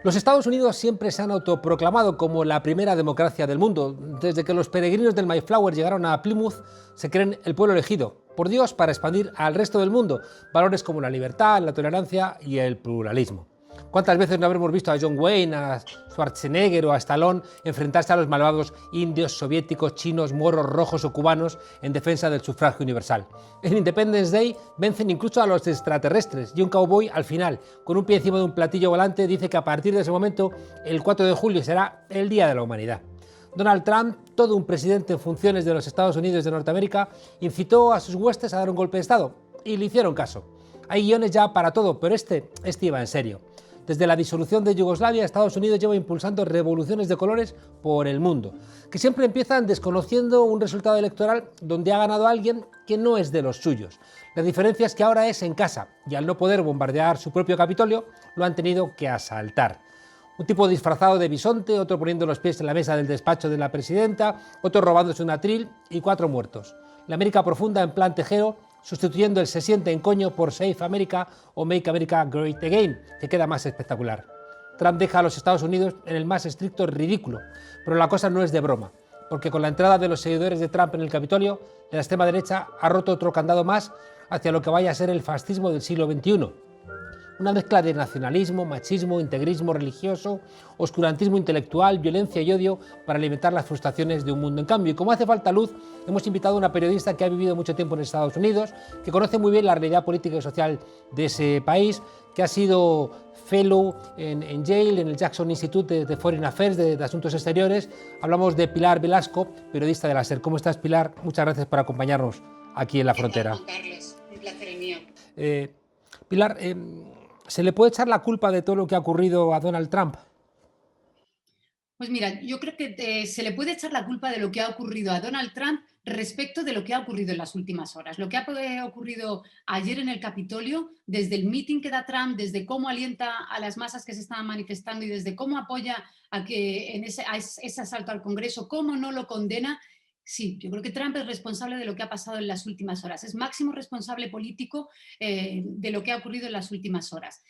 Los Estados Unidos siempre se han autoproclamado como la primera democracia del mundo. Desde que los peregrinos del Mayflower llegaron a Plymouth, se creen el pueblo elegido por Dios para expandir al resto del mundo valores como la libertad, la tolerancia y el pluralismo. ¿Cuántas veces no habremos visto a John Wayne, a Schwarzenegger o a Stallone enfrentarse a los malvados indios, soviéticos, chinos, moros, rojos o cubanos en defensa del sufragio universal? En Independence Day vencen incluso a los extraterrestres y un cowboy al final, con un pie encima de un platillo volante, dice que a partir de ese momento el 4 de julio será el Día de la Humanidad. Donald Trump, todo un presidente en funciones de los Estados Unidos de Norteamérica, incitó a sus huestes a dar un golpe de Estado y le hicieron caso. Hay guiones ya para todo, pero este iba en serio. Desde la disolución de Yugoslavia, Estados Unidos lleva impulsando revoluciones de colores por el mundo, que siempre empiezan desconociendo un resultado electoral donde ha ganado alguien que no es de los suyos. La diferencia es que ahora es en casa, y al no poder bombardear su propio Capitolio, lo han tenido que asaltar. Un tipo disfrazado de bisonte, otro poniendo los pies en la mesa del despacho de la presidenta, otro robándose un atril y 4 muertos. La América profunda en plan tejero, sustituyendo el se siente en coño por Save America o Make America Great Again, que queda más espectacular. Trump deja a los Estados Unidos en el más estricto ridículo, pero la cosa no es de broma, porque con la entrada de los seguidores de Trump en el Capitolio, la extrema derecha ha roto otro candado más hacia lo que vaya a ser el fascismo del siglo XXI. Una mezcla de nacionalismo, machismo, integrismo religioso, oscurantismo intelectual, violencia y odio para alimentar las frustraciones de un mundo en cambio. Y como hace falta luz, hemos invitado a una periodista que ha vivido mucho tiempo en Estados Unidos, que conoce muy bien la realidad política y social de ese país, que ha sido fellow en Yale, en el Jackson Institute de Foreign Affairs, de Asuntos Exteriores. Hablamos de Pilar Velasco, periodista de la SER. ¿Cómo estás, Pilar? Muchas gracias por acompañarnos aquí en La Frontera. ¿Qué tal, Juan Carlos? Un placer el mío. Pilar, ¿se le puede echar la culpa de todo lo que ha ocurrido a Donald Trump? Pues mira, yo creo que se le puede echar la culpa de lo que ha ocurrido a Donald Trump respecto de lo que ha ocurrido en las últimas horas. Lo que ha ocurrido ayer en el Capitolio, desde el meeting que da Trump, desde cómo alienta a las masas que se estaban manifestando y desde cómo apoya a ese asalto al Congreso, cómo no lo condena. Sí, yo creo que Trump es responsable de lo que ha pasado en las últimas horas. Es máximo responsable político de lo que ha ocurrido en las últimas horas.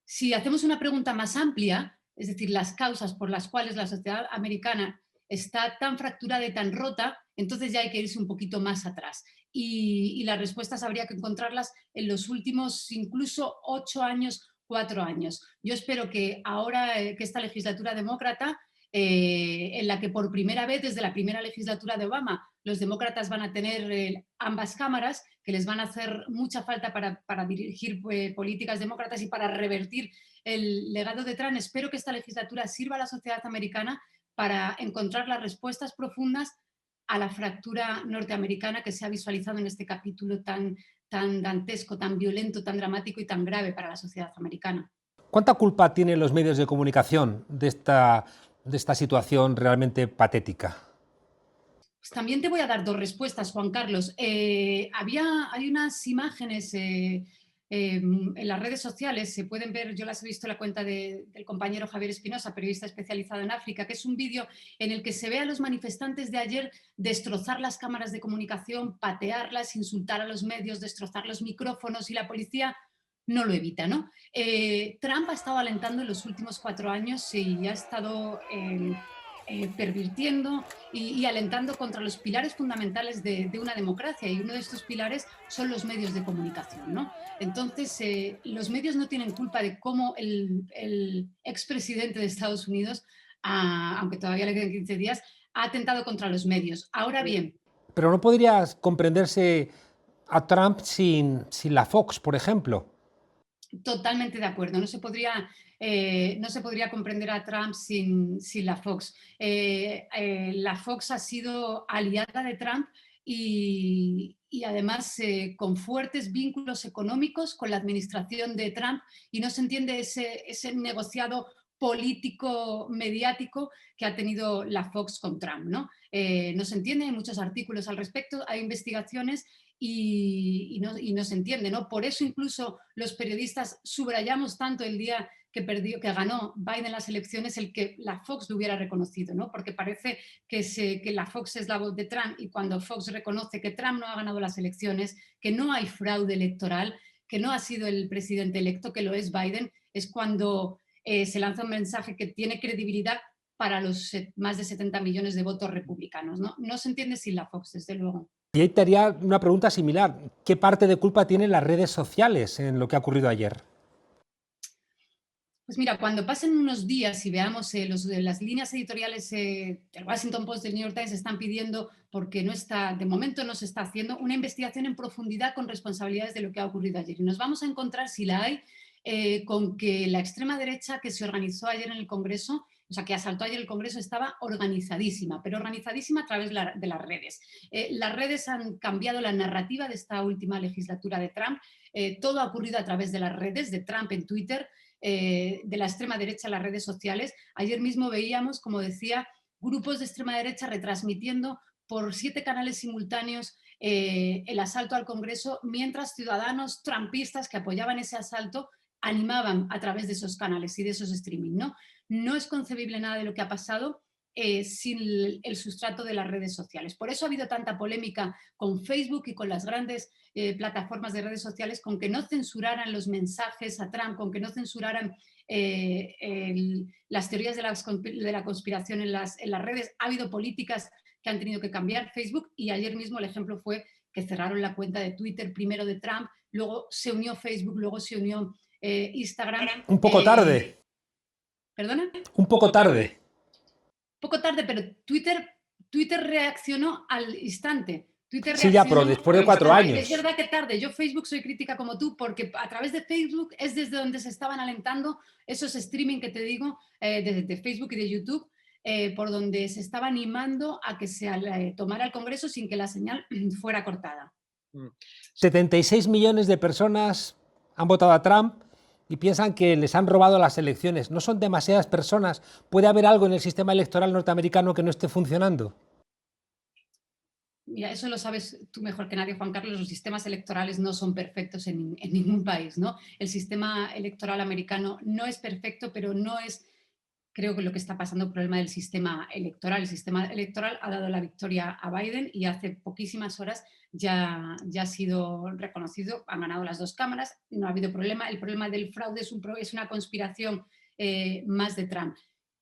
Si hacemos una pregunta más amplia, es decir, las causas por las cuales la sociedad americana está tan fracturada y tan rota, entonces ya hay que irse un poquito más atrás. Y las respuestas habría que encontrarlas en los últimos incluso 8 años, 4 años. Yo espero que ahora que esta legislatura demócrata, en la que por primera vez desde la primera legislatura de Obama los demócratas van a tener ambas cámaras, que les van a hacer mucha falta para dirigir políticas demócratas y para revertir el legado de Trump. Espero que esta legislatura sirva a la sociedad americana para encontrar las respuestas profundas a la fractura norteamericana que se ha visualizado en este capítulo tan dantesco, tan violento, tan dramático y tan grave para la sociedad americana. ¿Cuánta culpa tienen los medios de comunicación de esta situación realmente patética? Pues también te voy a dar 2 respuestas, Juan Carlos. Hay unas imágenes en las redes sociales, se pueden ver, yo las he visto en la cuenta del compañero Javier Espinosa, periodista especializado en África, que es un vídeo en el que se ve a los manifestantes de ayer destrozar las cámaras de comunicación, patearlas, insultar a los medios, destrozar los micrófonos, y la policía no lo evita, ¿no? Trump ha estado alentando en los últimos 4 años y ha estado pervirtiendo y alentando contra los pilares fundamentales de una democracia, y uno de estos pilares son los medios de comunicación, ¿no? Entonces, los medios no tienen culpa de cómo el expresidente de Estados Unidos, aunque todavía le quedan 15 días, ha atentado contra los medios. Ahora bien, Pero no podría comprenderse a Trump sin la Fox, por ejemplo. totalmente de acuerdo. No se podría comprender a Trump sin la Fox. La Fox ha sido aliada de Trump y además con fuertes vínculos económicos con la administración de Trump, y no se entiende ese negociado político mediático que ha tenido la Fox con Trump, ¿no? No se entiende, hay muchos artículos al respecto, hay investigaciones, y no se entiende, ¿no? Por eso incluso los periodistas subrayamos tanto el día que ganó Biden las elecciones, el que la Fox lo hubiera reconocido, ¿no? Porque parece que la Fox es la voz de Trump, y cuando Fox reconoce que Trump no ha ganado las elecciones, que no hay fraude electoral, que no ha sido el presidente electo, que lo es Biden, es cuando se lanza un mensaje que tiene credibilidad para los más de 70 millones de votos republicanos, ¿no? No se entiende sin la Fox, desde luego. Y ahí te haría una pregunta similar. ¿Qué parte de culpa tienen las redes sociales en lo que ha ocurrido ayer? Pues mira, cuando pasen unos días y veamos las líneas editoriales del Washington Post, del New York Times, están pidiendo, porque no está, de momento no se está haciendo, una investigación en profundidad con responsabilidades de lo que ha ocurrido ayer. Y nos vamos a encontrar, si la hay, con que la extrema derecha que se organizó ayer en el Congreso, o sea, que asaltó ayer el Congreso, estaba organizadísima, pero organizadísima a través de las redes. Las redes han cambiado la narrativa de esta última legislatura de Trump. Todo ha ocurrido a través de las redes, de Trump en Twitter, de la extrema derecha en las redes sociales. Ayer mismo veíamos, como decía, grupos de extrema derecha retransmitiendo por 7 canales simultáneos el asalto al Congreso, mientras ciudadanos trumpistas que apoyaban ese asalto animaban a través de esos canales y de esos streaming, ¿no? No es concebible nada de lo que ha pasado sin el sustrato de las redes sociales. Por eso ha habido tanta polémica con Facebook y con las grandes plataformas de redes sociales, con que no censuraran los mensajes a Trump, con que no censuraran las teorías de la conspiración en las redes. Ha habido políticas que han tenido que cambiar Facebook, y ayer mismo el ejemplo fue que cerraron la cuenta de Twitter, primero de Trump, luego se unió Facebook, luego se unió Instagram. Un poco tarde. ¿Perdona? Un poco tarde. Poco tarde, pero Twitter reaccionó al instante. Twitter Sí, ya, pero después de 4 años. Es verdad que tarde. Yo Facebook soy crítica como tú, porque a través de Facebook es desde donde se estaban alentando esos streaming que te digo, desde Facebook y de YouTube, por donde se estaba animando a que se tomara el Congreso sin que la señal fuera cortada. 76 millones de personas han votado a Trump y piensan que les han robado las elecciones. ¿No son demasiadas personas? ¿Puede haber algo en el sistema electoral norteamericano que no esté funcionando? Mira, eso lo sabes tú mejor que nadie, Juan Carlos. Los sistemas electorales no son perfectos en ningún país, ¿no? El sistema electoral americano no es perfecto, pero no es, creo que lo que está pasando, el problema del sistema electoral. El sistema electoral ha dado la victoria a Biden y hace poquísimas horas ya ha sido reconocido, han ganado las 2 cámaras, no ha habido problema. El problema del fraude es una conspiración más de Trump.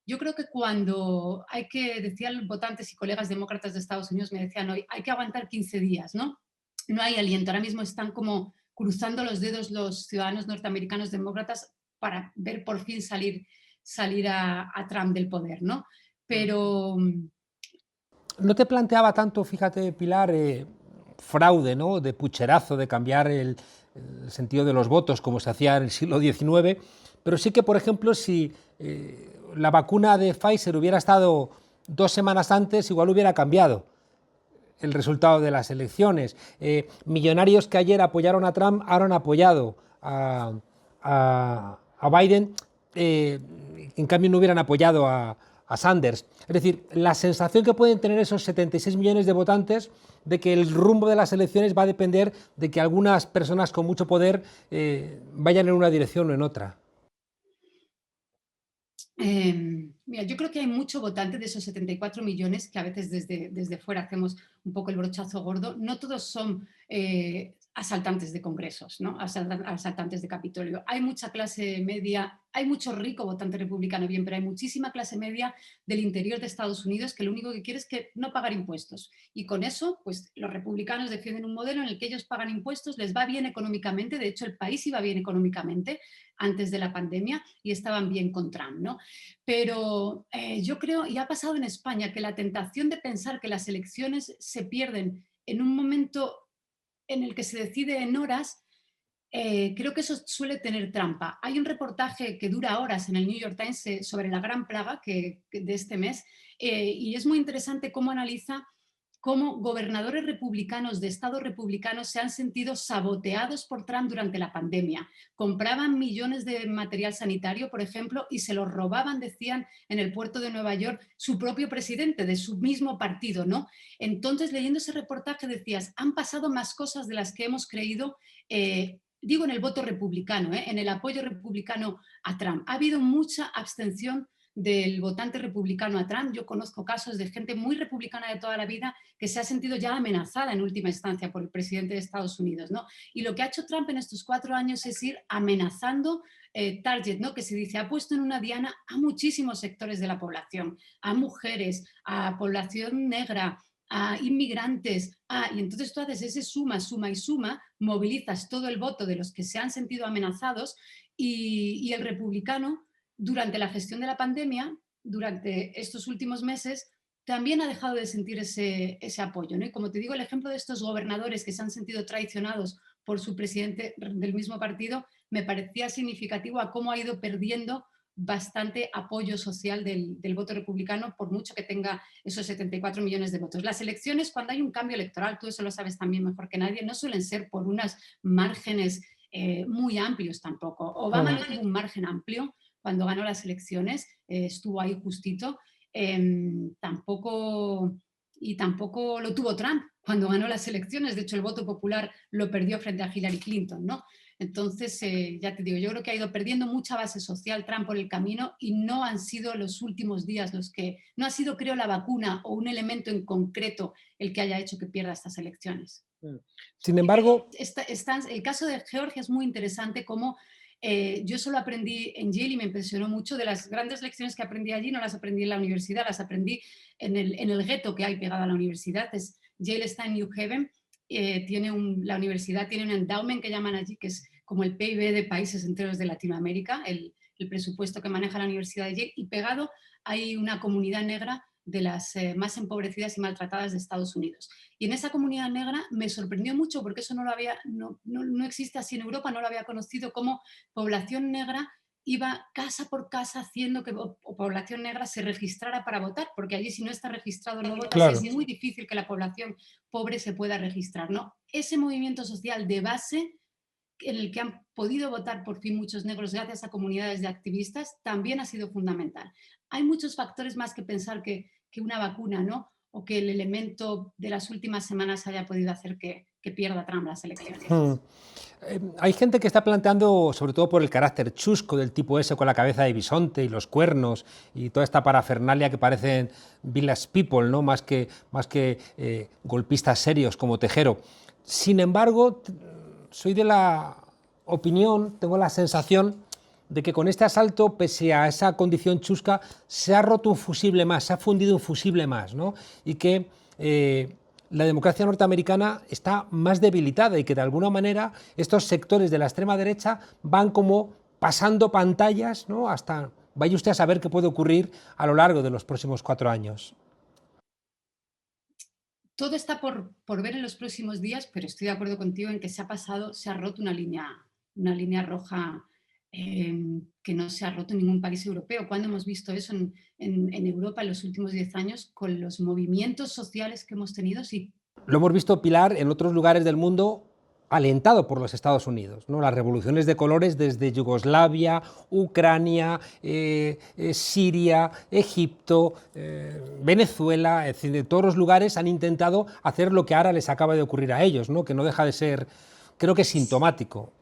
Yo creo que cuando decían votantes y colegas demócratas de Estados Unidos, me decían hoy, hay que aguantar 15 días, ¿no? No hay aliento. Ahora mismo están como cruzando los dedos los ciudadanos norteamericanos demócratas para ver por fin salir a Trump del poder, ¿no? Pero... ¿No te planteaba tanto, fíjate, Pilar, fraude, ¿no? De pucherazo, de cambiar el sentido de los votos como se hacía en el siglo XIX? Pero sí que, por ejemplo, si la vacuna de Pfizer hubiera estado 2 semanas antes, igual hubiera cambiado el resultado de las elecciones. Millonarios que ayer apoyaron a Trump ahora han apoyado a Biden, en cambio no hubieran apoyado a Sanders. Es decir, la sensación que pueden tener esos 76 millones de votantes de que el rumbo de las elecciones va a depender de que algunas personas con mucho poder vayan en una dirección o en otra. Mira, yo creo que hay mucho votante de esos 74 millones que a veces desde fuera hacemos un poco el brochazo gordo. No todos son asaltantes de congresos, ¿no? Asaltantes de Capitolio. Hay mucha clase media, hay mucho rico votante republicano, bien, pero hay muchísima clase media del interior de Estados Unidos que lo único que quiere es que no pagar impuestos. Y con eso, pues los republicanos defienden un modelo en el que ellos pagan impuestos, les va bien económicamente. De hecho, el país iba bien económicamente antes de la pandemia y estaban bien con Trump, ¿no? Pero yo creo, y ha pasado en España, que la tentación de pensar que las elecciones se pierden en un momento en el que se decide en horas, creo que eso suele tener trampa. Hay un reportaje que dura horas en el New York Times sobre la gran plaga de este mes, y es muy interesante cómo analiza cómo gobernadores republicanos de estados republicanos se han sentido saboteados por Trump durante la pandemia. Compraban millones de material sanitario, por ejemplo, y se los robaban, decían, en el puerto de Nueva York su propio presidente de su mismo partido, ¿no? Entonces, leyendo ese reportaje decías, han pasado más cosas de las que hemos creído, digo en el voto republicano, en el apoyo republicano a Trump. Ha habido mucha abstención del votante republicano a Trump. Yo conozco casos de gente muy republicana de toda la vida que se ha sentido ya amenazada en última instancia por el presidente de Estados Unidos, ¿no? Y lo que ha hecho Trump en estos 4 años es ir amenazando target, ¿no? Que se dice, ha puesto en una diana a muchísimos sectores de la población, a mujeres, a población negra, a inmigrantes, y entonces tú haces ese suma, suma y suma, movilizas todo el voto de los que se han sentido amenazados y el republicano durante la gestión de la pandemia, durante estos últimos meses, también ha dejado de sentir ese apoyo, ¿no? Y como te digo, el ejemplo de estos gobernadores que se han sentido traicionados por su presidente del mismo partido me parecía significativo a cómo ha ido perdiendo bastante apoyo social del voto republicano, por mucho que tenga esos 74 millones de votos. Las elecciones, cuando hay un cambio electoral, tú eso lo sabes también mejor que nadie, no suelen ser por unos márgenes muy amplios tampoco. Obama no tuvo un margen amplio cuando ganó las elecciones, estuvo ahí justito, tampoco lo tuvo Trump cuando ganó las elecciones. De hecho, el voto popular lo perdió frente a Hillary Clinton, ¿no? Entonces, ya te digo, yo creo que ha ido perdiendo mucha base social Trump por el camino y no han sido los últimos días los que, no ha sido, creo, la vacuna o un elemento en concreto el que haya hecho que pierda estas elecciones. Sin embargo, El caso de Georgia es muy interesante, como yo solo aprendí en Yale y me impresionó mucho. De las grandes lecciones que aprendí allí no las aprendí en la universidad, las aprendí en el gueto que hay pegado a la universidad. Yale está en New Haven, la universidad tiene un endowment que llaman allí, que es como el PIB de países enteros de Latinoamérica, el presupuesto que maneja la Universidad de Yale, y pegado hay una comunidad negra de las más empobrecidas y maltratadas de Estados Unidos. Y en esa comunidad negra me sorprendió mucho, porque eso no existe así en Europa, no lo había conocido, como población negra iba casa por casa haciendo que población negra se registrara para votar, porque allí, si no está registrado, no votas. claro. Es muy difícil que la población pobre se pueda registrar, ¿no? Ese movimiento social de base en el que han podido votar por fin muchos negros gracias a comunidades de activistas, también ha sido fundamental. Hay muchos factores más que pensar que una vacuna, ¿no? O que el elemento de las últimas semanas haya podido hacer que pierda Trump las elecciones. Hay gente que está planteando, sobre todo por el carácter chusco del tipo ese, con la cabeza de bisonte y los cuernos y toda esta parafernalia que parecen village people, ¿no? más que golpistas serios como Tejero. Sin embargo, soy de la opinión, tengo la sensación de que con este asalto, pese a esa condición chusca, se ha roto un fusible más, se ha fundido un fusible más, ¿no? Y que la democracia norteamericana está más debilitada y que de alguna manera estos sectores de la extrema derecha van como pasando pantallas, ¿no? Hasta vaya usted a saber qué puede ocurrir a lo largo de los próximos 4 años. Todo está por ver en los próximos días, pero estoy de acuerdo contigo en que se ha roto una línea roja que no se ha roto en ningún país europeo. ¿Cuándo hemos visto eso en Europa en los últimos 10 años con los movimientos sociales que hemos tenido? Sí. Lo hemos visto, Pilar, en otros lugares del mundo, alentado por los Estados Unidos, ¿no? Las revoluciones de colores desde Yugoslavia, Ucrania, Siria, Egipto, Venezuela, es decir, de todos los lugares han intentado hacer lo que ahora les acaba de ocurrir a ellos, ¿no? Que no deja de ser, creo que sintomático.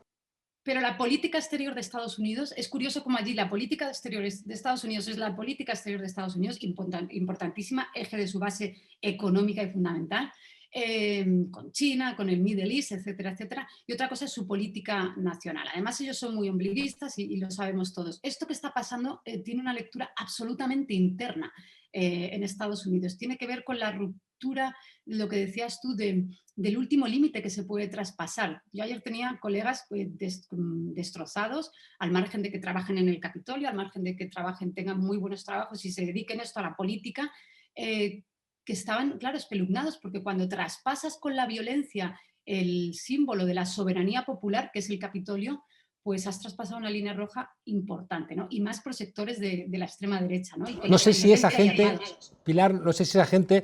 Pero la política exterior de Estados Unidos, es curioso como allí la política exterior de Estados Unidos es la política exterior de Estados Unidos, importantísima, eje de su base económica y fundamental, con China, con el Middle East, etcétera, etcétera. Y otra cosa es su política nacional. Además, ellos son muy ombliguistas y lo sabemos todos. Esto que está pasando tiene una lectura absolutamente interna en Estados Unidos. Tiene que ver con la ruptura, lo que decías tú, del último límite que se puede traspasar. Yo ayer tenía colegas destrozados, al margen de que trabajen en el Capitolio, al margen de que tengan muy buenos trabajos y se dediquen esto a la política, que estaban, claro, espeluznados, porque cuando traspasas con la violencia el símbolo de la soberanía popular, que es el Capitolio, pues has traspasado una línea roja importante, ¿no? Y más por sectores de la extrema derecha, ¿no? No sé si esa gente, Pilar, no sé si esa gente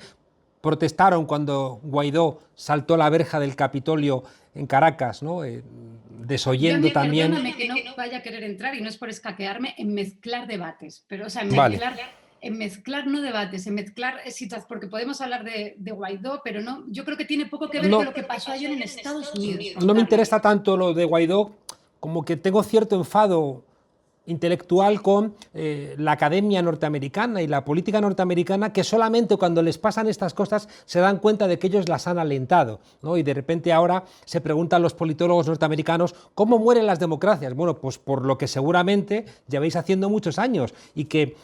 protestaron cuando Guaidó saltó la verja del Capitolio en Caracas, ¿no? Yo a Desoyendo mí, también. perdóname que no vaya a querer entrar, y no es por escaquearme, en mezclar debates, pero o sea, Vale. en mezclar no debates, en mezclar situaciones, porque podemos hablar de Guaidó, pero no, yo creo que tiene poco que ver No, con lo que pasó ayer en Estados Unidos, Juan no me Carlos. interesa tanto lo de Guaidó, como que tengo cierto enfado intelectual con la academia norteamericana y la política norteamericana, que solamente cuando les pasan estas cosas se dan cuenta de que ellos las han alentado, ¿no? Y de repente ahora se preguntan los politólogos norteamericanos cómo mueren las democracias. Bueno, pues por lo que seguramente lleváis haciendo muchos años y que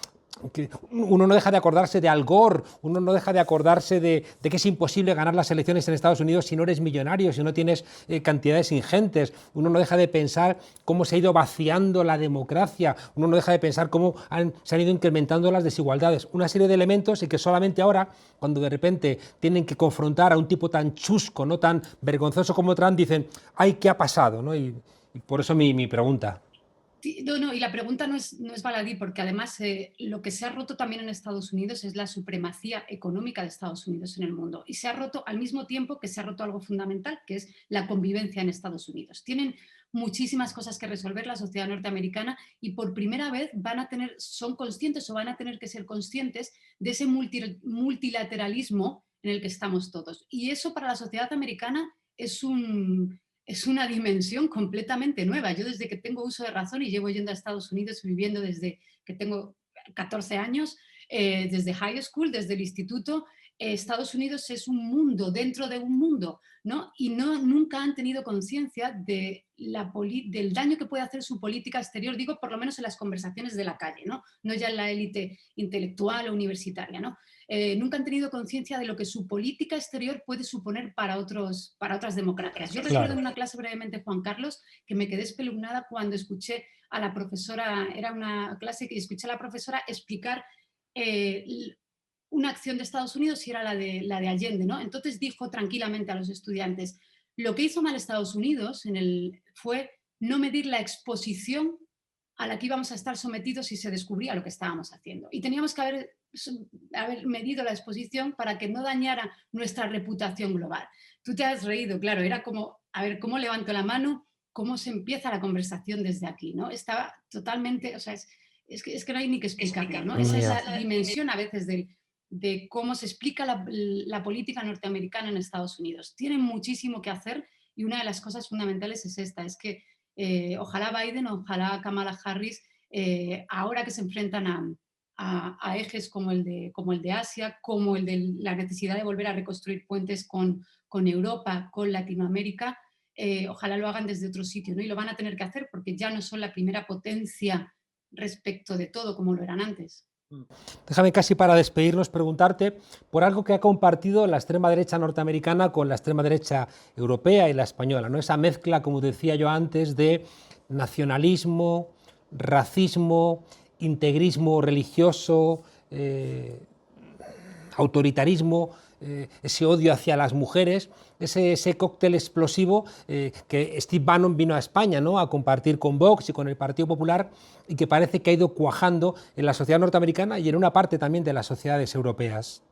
uno no deja de acordarse de Al Gore, uno no deja de acordarse de que es imposible ganar las elecciones en Estados Unidos si no eres millonario, si no tienes cantidades ingentes, uno no deja de pensar cómo se ha ido vaciando la democracia, uno no deja de pensar cómo se han ido incrementando las desigualdades, una serie de elementos y que solamente ahora, cuando de repente tienen que confrontar a un tipo tan chusco, no tan vergonzoso como Trump, dicen, ay, ¿qué ha pasado? ¿No? Y por eso mi pregunta. Sí, no, no, y la pregunta no es baladí, porque además lo que se ha roto también en Estados Unidos es la supremacía económica de Estados Unidos en el mundo. Y se ha roto al mismo tiempo que se ha roto algo fundamental, que es la convivencia en Estados Unidos. Tienen muchísimas cosas que resolver la sociedad norteamericana y por primera vez son conscientes o van a tener que ser conscientes de ese multilateralismo en el que estamos todos. Y eso para la sociedad americana es una dimensión completamente nueva. Yo desde que tengo uso de razón y llevo yendo a Estados Unidos viviendo desde que tengo 14 años, desde high school, desde el instituto, Estados Unidos es un mundo dentro de un mundo, ¿no? Y nunca han tenido conciencia del daño que puede hacer su política exterior, digo, por lo menos en las conversaciones de la calle, ¿no? No ya en la élite intelectual o universitaria, ¿no? Nunca han tenido conciencia de lo que su política exterior puede suponer para otras democracias. Yo recuerdo Claro. en una clase brevemente, Juan Carlos, que me quedé espeluznada cuando escuché a la profesora, era una clase que escuché a la profesora explicar una acción de Estados Unidos y era la de Allende, ¿no? Entonces dijo tranquilamente a los estudiantes, lo que hizo mal Estados Unidos fue no medir la exposición a la que íbamos a estar sometidos si se descubría lo que estábamos haciendo. Y teníamos que haber medido la exposición para que no dañara nuestra reputación global. Tú te has reído, claro, era como, a ver, ¿cómo levanto la mano? ¿Cómo se empieza la conversación desde aquí? ¿No? Estaba totalmente, o sea, es que no hay ni que explicarlo, ¿no? Esa es Ya. la dimensión a veces de cómo se explica la política norteamericana en Estados Unidos. Tienen muchísimo que hacer y una de las cosas fundamentales es esta, es que ojalá Biden, ojalá Kamala Harris, ahora que se enfrentan a ejes como el de Asia, como el de la necesidad de volver a reconstruir puentes con Europa, con Latinoamérica, ojalá lo hagan desde otro sitio, ¿no? Y lo van a tener que hacer porque ya no son la primera potencia respecto de todo como lo eran antes. Déjame casi para despedirnos preguntarte por algo que ha compartido la extrema derecha norteamericana con la extrema derecha europea y la española, ¿no? Esa mezcla, como decía yo antes, de nacionalismo, racismo, integrismo religioso, autoritarismo, ese odio hacia las mujeres, ese cóctel explosivo que Steve Bannon vino a España, ¿no?, a compartir con Vox y con el Partido Popular y que parece que ha ido cuajando en la sociedad norteamericana y en una parte también de las sociedades europeas.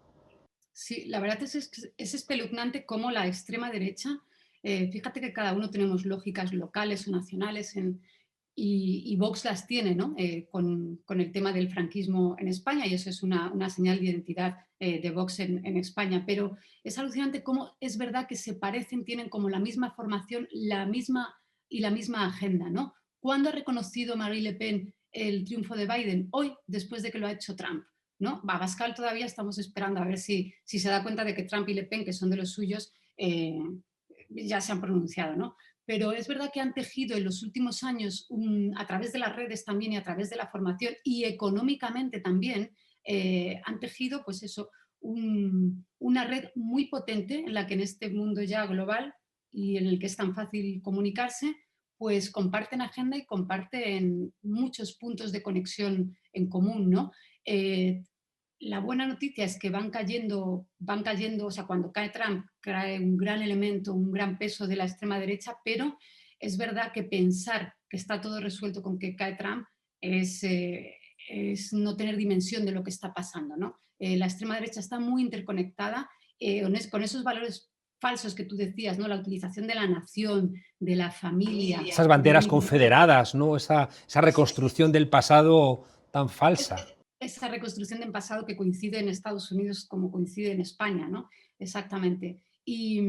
Sí, la verdad es espeluznante cómo la extrema derecha, fíjate que cada uno tenemos lógicas locales o nacionales y Vox las tiene, ¿no? Con el tema del franquismo en España y eso es una señal de identidad de Vox en España. Pero es alucinante cómo es verdad que se parecen, tienen como la misma formación, la misma agenda, ¿no? ¿Cuándo ha reconocido Marine Le Pen el triunfo de Biden? Hoy, después de que lo ha hecho Trump. ¿No? Abascal todavía estamos esperando a ver si se da cuenta de que Trump y Le Pen, que son de los suyos, ya se han pronunciado, ¿no? Pero es verdad que han tejido en los últimos años, a través de las redes también y a través de la formación y económicamente también, han tejido, pues eso, una red muy potente en la que en este mundo ya global y en el que es tan fácil comunicarse, pues comparten agenda y comparten muchos puntos de conexión en común, ¿no? Eh, la buena noticia es que van cayendo, o sea, cuando cae Trump, cae un gran elemento, un gran peso de la extrema derecha, pero es verdad que pensar que está todo resuelto con que cae Trump es no tener dimensión de lo que está pasando, ¿no? La extrema derecha está muy interconectada con esos valores falsos que tú decías, ¿no? La utilización de la nación, de la familia. Esas banderas confederadas, ¿no? Esa reconstrucción del pasado tan falsa. Esa reconstrucción del pasado que coincide en Estados Unidos como coincide en España, ¿no? Exactamente. Y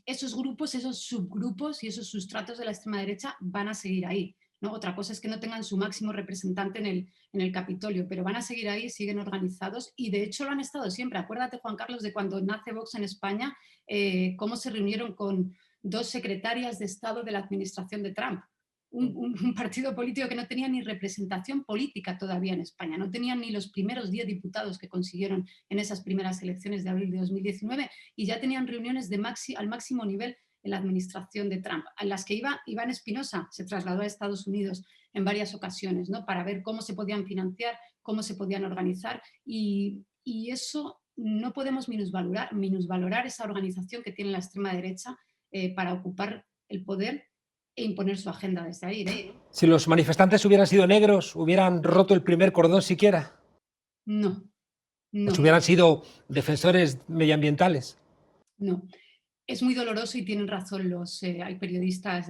esos grupos, esos subgrupos y esos sustratos de la extrema derecha van a seguir ahí, ¿no? Otra cosa es que no tengan su máximo representante en el Capitolio, pero van a seguir ahí, siguen organizados y de hecho lo han estado siempre. Acuérdate, Juan Carlos, de cuando nace Vox en España, cómo se reunieron con 2 secretarias de Estado de la administración de Trump. Un partido político que no tenía ni representación política todavía en España, no tenían ni los primeros 10 diputados que consiguieron en esas primeras elecciones de abril de 2019 y ya tenían reuniones al máximo nivel en la administración de Trump, en las que Iván Espinosa se trasladó a Estados Unidos en varias ocasiones, ¿no? Para ver cómo se podían financiar, cómo se podían organizar y eso no podemos minusvalorar esa organización que tiene la extrema derecha para ocupar el poder e imponer su agenda desde ahí, ¿no? Si los manifestantes hubieran sido negros, ¿hubieran roto el primer cordón siquiera? No, ¿O si no, hubieran sido defensores medioambientales? no. Es muy doloroso y tienen razón hay periodistas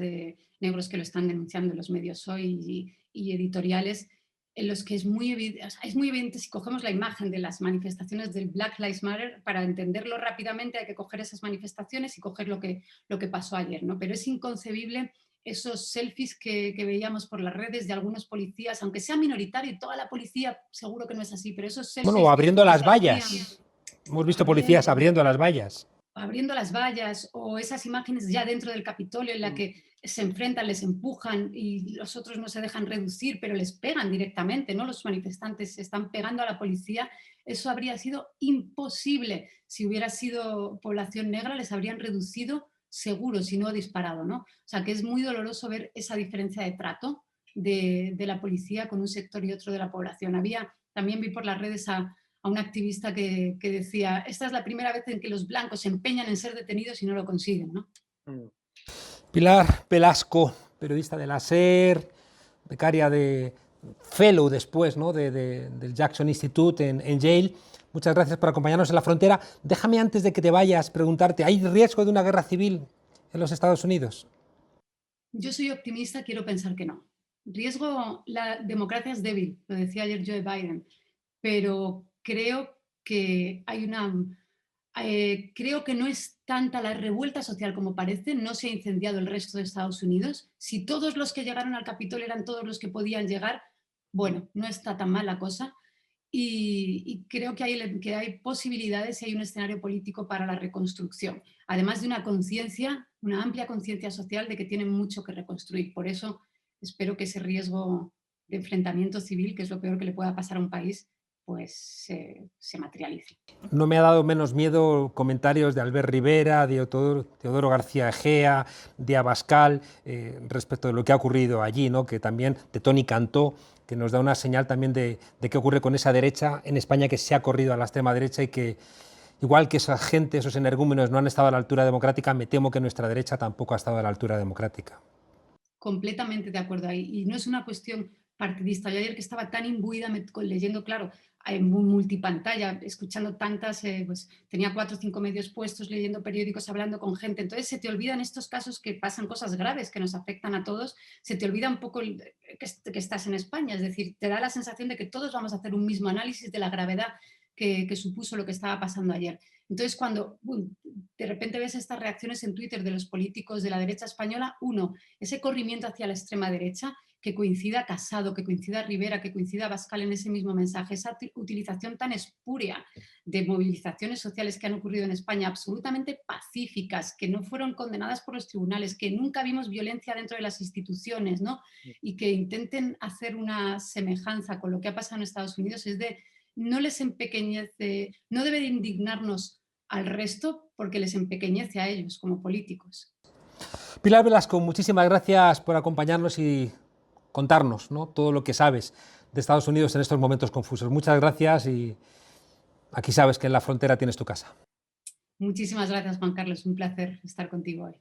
negros que lo están denunciando en los medios hoy y editoriales, en los que es muy evidente si cogemos la imagen de las manifestaciones del Black Lives Matter, para entenderlo rápidamente hay que coger esas manifestaciones y coger lo que pasó ayer, ¿no? Pero es inconcebible esos selfies que veíamos por las redes de algunos policías, aunque sea minoritario y toda la policía, seguro que no es así, pero esos selfies... Bueno, abriendo las que hacían, vallas. Hemos visto policías abriendo las vallas. abriendo las vallas, o esas imágenes ya dentro del Capitolio en la que se enfrentan, les empujan y los otros no se dejan reducir, pero les pegan directamente, ¿no? Los manifestantes se están pegando a la policía. Eso habría sido imposible. Si hubiera sido población negra, les habrían reducido seguro, si no disparado, ¿no? O sea, que es muy doloroso ver esa diferencia de trato de la policía con un sector y otro de la población. También vi por las redes a un activista que decía, esta es la primera vez en que los blancos se empeñan en ser detenidos y no lo consiguen, ¿no? Pilar Velasco, periodista de la SER, becaria de Fellow después, ¿no? del Jackson Institute en Yale. Muchas gracias por acompañarnos en La Frontera. Déjame, antes de que te vayas, preguntarte, ¿hay riesgo de una guerra civil en los Estados Unidos? Yo soy optimista, quiero pensar que no. Riesgo, la democracia es débil, lo decía ayer Joe Biden, pero creo que creo que no es tanta la revuelta social como parece, no se ha incendiado el resto de Estados Unidos. Si todos los que llegaron al Capitolio eran todos los que podían llegar, bueno, no está tan mal la cosa. Y creo que hay posibilidades y hay un escenario político para la reconstrucción, además de una amplia conciencia social de que tienen mucho que reconstruir. Por eso espero que ese riesgo de enfrentamiento civil, que es lo peor que le pueda pasar a un país, pues se materialice. No me ha dado menos miedo comentarios de Albert Rivera, de Teodoro García Egea, de Abascal, respecto de lo que ha ocurrido allí, ¿no? Que también de Tony Cantó, que nos da una señal también de qué ocurre con esa derecha en España, que se ha corrido a la extrema derecha y que, igual que esa gente, esos energúmenos no han estado a la altura democrática, me temo que nuestra derecha tampoco ha estado a la altura democrática. Completamente de acuerdo ahí. Y no es una cuestión partidista. Yo ayer, que estaba tan imbuida leyendo, claro, en multipantalla, escuchando pues tenía 4 o 5 medios puestos, leyendo periódicos, hablando con gente. Entonces se te olvidan estos casos que pasan cosas graves que nos afectan a todos, se te olvida un poco que estás en España. Es decir, te da la sensación de que todos vamos a hacer un mismo análisis de la gravedad que supuso lo que estaba pasando ayer. Entonces, cuando de repente ves estas reacciones en Twitter de los políticos de la derecha española, ese corrimiento hacia la extrema derecha, que coincida Casado, que coincida Rivera, que coincida Abascal en ese mismo mensaje, esa utilización tan espúrea de movilizaciones sociales que han ocurrido en España, absolutamente pacíficas, que no fueron condenadas por los tribunales, que nunca vimos violencia dentro de las instituciones, ¿no? Y que intenten hacer una semejanza con lo que ha pasado en Estados Unidos, no les empequeñece, no debe de indignarnos al resto porque les empequeñece a ellos como políticos. Pilar Velasco, muchísimas gracias por acompañarnos y contarnos, ¿no?, todo lo que sabes de Estados Unidos en estos momentos confusos. Muchas gracias y aquí sabes que en La Frontera tienes tu casa. Muchísimas gracias, Juan Carlos. Un placer estar contigo hoy.